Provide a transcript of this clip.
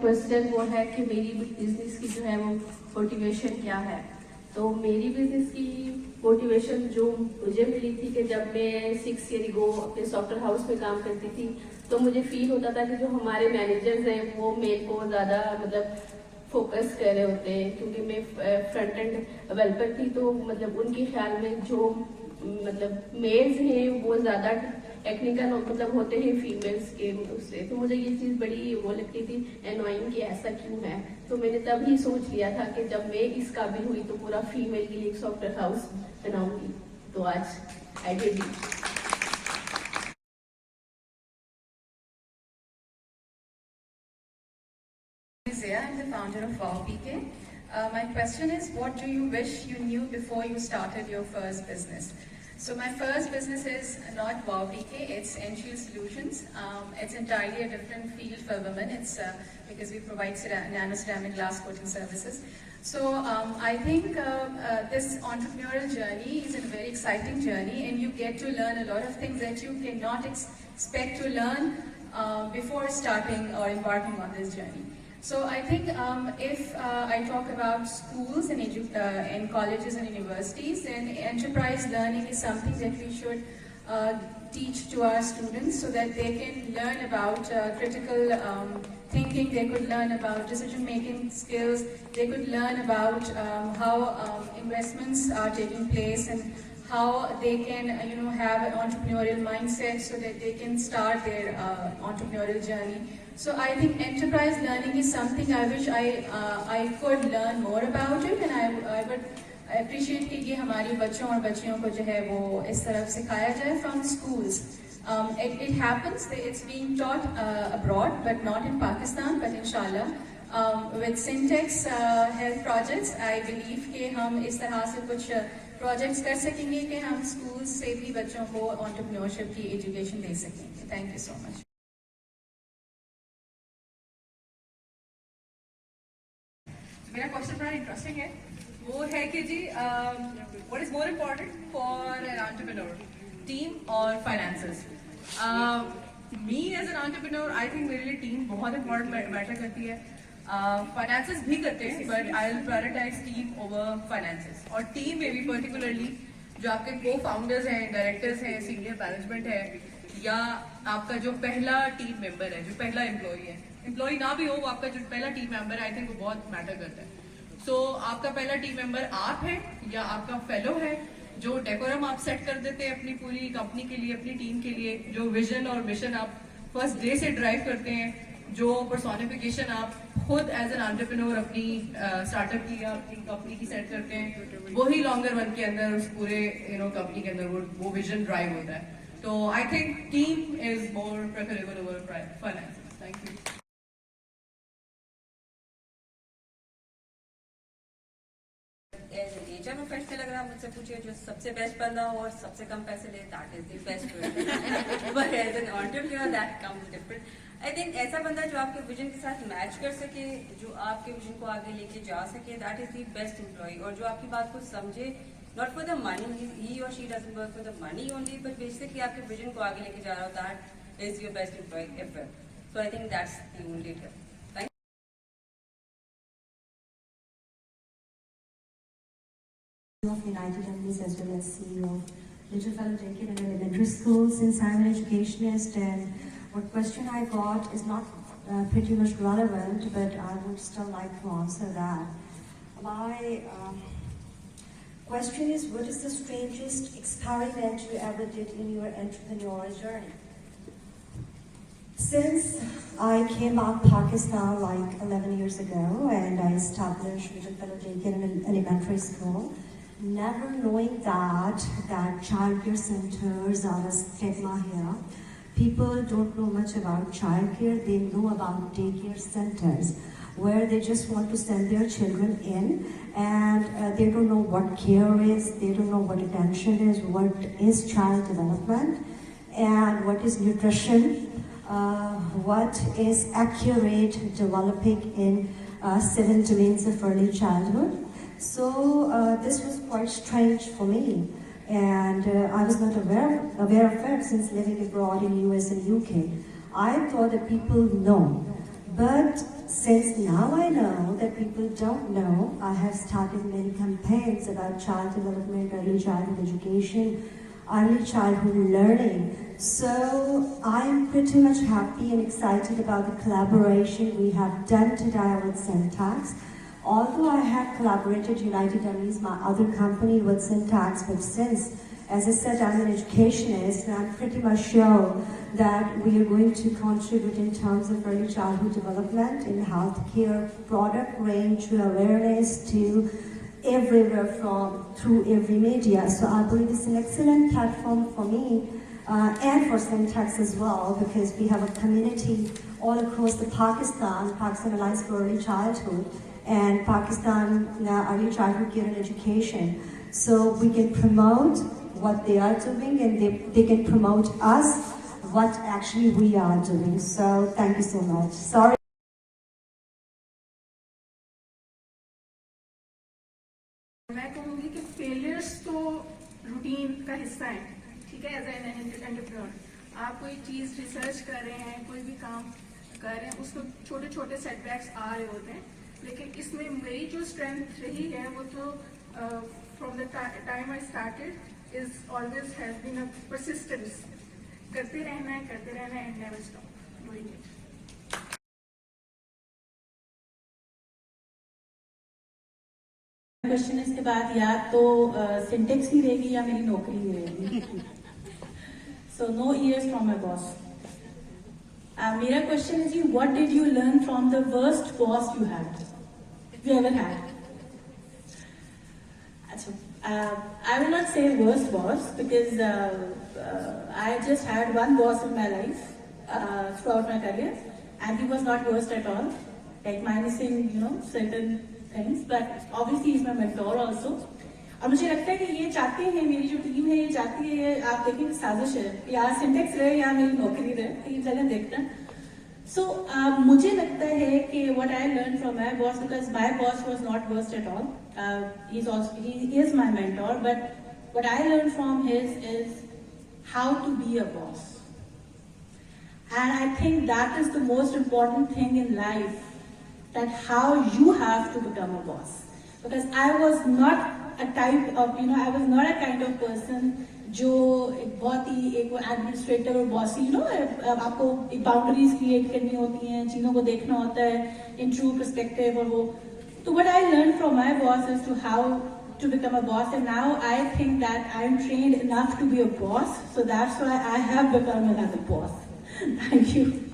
Question वो है कि मेरी बिजनेस की जो है वो मोटिवेशन क्या है। तो मेरी बिजनेस की मोटिवेशन जो मुझे मिली थी कि जब मैं 6 ईयर अगो अपने सॉफ्टवेयर हाउस में काम करती थी, तो मुझे फील होता था कि जो हमारे मैनेजर्स हैं वो मेरे को ज़्यादा मतलब फोकस कर रहे होते हैं, क्योंकि मैं फ्रंट एंड डेवलपर थी। तो मतलब उनके ख्याल में जो मतलब मेल्स हैं वो ज़्यादा टेक्निकल मतलब होते हैं फीमेल्स के उससे। तो मुझे ये चीज़ बड़ी वो लगती थी एनोइंग कि ऐसा क्यों है। तो मैंने तब ही सोच लिया था कि जब मैं इस काबिल हुई तो पूरा फीमेल के लिए एक सॉफ्टवेयर हाउस बनाऊंगी। तो आज I did it. Zia, I'm the founder of WowPK. My question is, what do you wish you knew before you started your first business? So my first business is not WowPK, it's Enshield Solutions. It's entirely a different field for women. It's because we provide nano-ceramic glass coating services. So I think this entrepreneurial journey is a very exciting journey, and you get to learn a lot of things that you cannot expect to learn before starting or embarking on this journey. So I think if I talk about schools and colleges and universities, then enterprise learning is something that we should teach to our students so that they can learn about critical thinking, they could learn about decision-making skills, they could learn about how investments are taking place and how they can have an entrepreneurial mindset so that they can start their entrepreneurial journey. So I think enterprise learning is something I wish I could learn more about it, and I would appreciate कि ये हमारी बच्चों और बच्चियों को जो है वो इस तरफ सिखाया जाए from schools. It happens that it's being taught abroad, but not in Pakistan, but inshallah. With Syntex health projects, I believe कि हम इस तरह से कुछ प्रोजेक्ट्स कर सकेंगे कि हम स्कूल से भी बच्चों को एंटरप्रेन्योरशिप की एजुकेशन दे सकेंगे। Thank you so much. मेरा क्वेश्चन बड़ा इंटरेस्टिंग है, वो है कि जी what is more important for an entrepreneur, team और finances? Me as an entrepreneur I think मेरे लिए टीम बहुत इंपॉर्टेंट मैटर करती है। फाइनेंसेस भी करते हैं, but I will prioritize team over finances. और टीम में भी पर्टिकुलरली जो आपके को फाउंडर्स हैं, डायरेक्टर्स हैं, सीनियर मैनेजमेंट है, या आपका जो पहला टीम मेंबर है, जो पहला एम्प्लॉय है, एम्प्लॉय ना भी हो वो आपका जो पहला टीम मेंबर है, आई थिंक वो बहुत मैटर करता है। सो आपका पहला टीम मेंबर आप है या आपका फेलो है, जो डेकोरम आप सेट कर देते हैं अपनी पूरी कंपनी के लिए, अपनी टीम के लिए, जो विजन और मिशन आप फर्स्ट डे से ड्राइव करते हैं, जो पर्सोनिफिकेशन आप खुद एज एन एंटरप्रेन्योर अपनी स्टार्टअप की या अपनी कंपनी की सेट करते हैं, वही लॉन्गर रन के अंदर उस पूरे कंपनी के अंदर वो विजन ड्राइव होता है। तो I think team is more preferable over finance. Thank you. As a nature professional अगर आप मुझसे पूछिए जो सबसे बेस्ट बंदा हो और सबसे कम पैसे ले, that is the best person. But as an entrepreneur that comes different. I think ऐसा बंदा जो आपके विजन के साथ मैच कर सके, जो आपके विजन को आगे लेके जा सके, that is the best employee. और जो आपकी बात को समझे, not for the money, he or she doesn't work for the money only, but basically आपके विजन को आगे लेके जा रहा हो, that is your best employee ever. So I think that's the only tip. Of United Emirates as well as CEO of Little Fellow JK in elementary school. Since I'm an educationist, and what question I got is not pretty much relevant, but I would still like to answer that. My question is, what is the strangest experiment you ever did in your entrepreneurial journey? Since I came out of Pakistan like 11 years ago, and I established Little Fellow JK in an elementary school, never knowing that childcare centers are a stigma here. People don't know much about childcare. They know about daycare centers, where they just want to send their children in, and they don't know what care is, they don't know what attention is, what is child development, and what is nutrition, what is accurate developing in 7 domains of early childhood. So this was quite strange for me, and I was not aware of it since living abroad in US and UK. I thought that people know, but since now I know that people don't know, I have started many campaigns about child development, early childhood education, early childhood learning. So I'm pretty much happy and excited about the collaboration we have done today with Syntax. Although I have collaborated United Dummies, my other company, with Syntax, but since, as I said, I'm an educationist, and I'm pretty much sure that we are going to contribute in terms of early childhood development in healthcare, product range, to awareness, to everywhere through every media. So I believe it's an excellent platform for me and for Syntax as well, because we have a community all across the Pakistan Alliance for Early Childhood, and Pakistan Early Childhood Care and Education. So we can promote what they are doing, and they can promote us what actually we are doing. So thank you so much. Sorry. मैं कहूँगी कि failures तो routine का हिस्सा है, ठीक है। As an entrepreneur आप कोई चीज़ रिसर्च कर रहे हैं, कोई भी काम कर रहे हैं, उसको छोटे छोटे सेटबैक्स आ रहे होते हैं, लेकिन इसमें मेरी जो स्ट्रेंथ रही है वो तो from the time I started is always has been a persistence. करते रहना है and never stop doing it. Question इसके बाद या तो सिंटेक्स ही रहेगी या मेरी नौकरी ही रहेगी। So no years from my boss. मेरा question is, what did you learn from the worst boss you had, you ever had? अच्छा, I will not say worst boss, because I just had one boss in my life throughout my career, and he was not worst at all, like minusing certain things, but obviously he's my mentor also. और मुझे लगता है कि ये चाहते हैं, मेरी जो टीम है ये चाहती है, आप देखेंगे साजिश है, या सिंटेक्स रहे या मेरी नौकरी रहे, तीन जगह देखना। So मुझे लगता है कि what I learned from my boss, because my boss was not worst at all, he is my mentor, but what I learned from his is how to be a boss. And I think that is the most important thing in life, that how you have to become a boss. Because I was not a type of, I was not a kind of person जो एक बहुत ही एक administrator और bossy, आपको एक boundaries create करनी होती हैं, चीजों को देखना होता है इन ट्रू पर्सपेक्टिव, और वो तो what I learn from my boss is to how to become a boss, and now I think that I am trained enough to be a boss, so that's why I have become another boss. Thank you.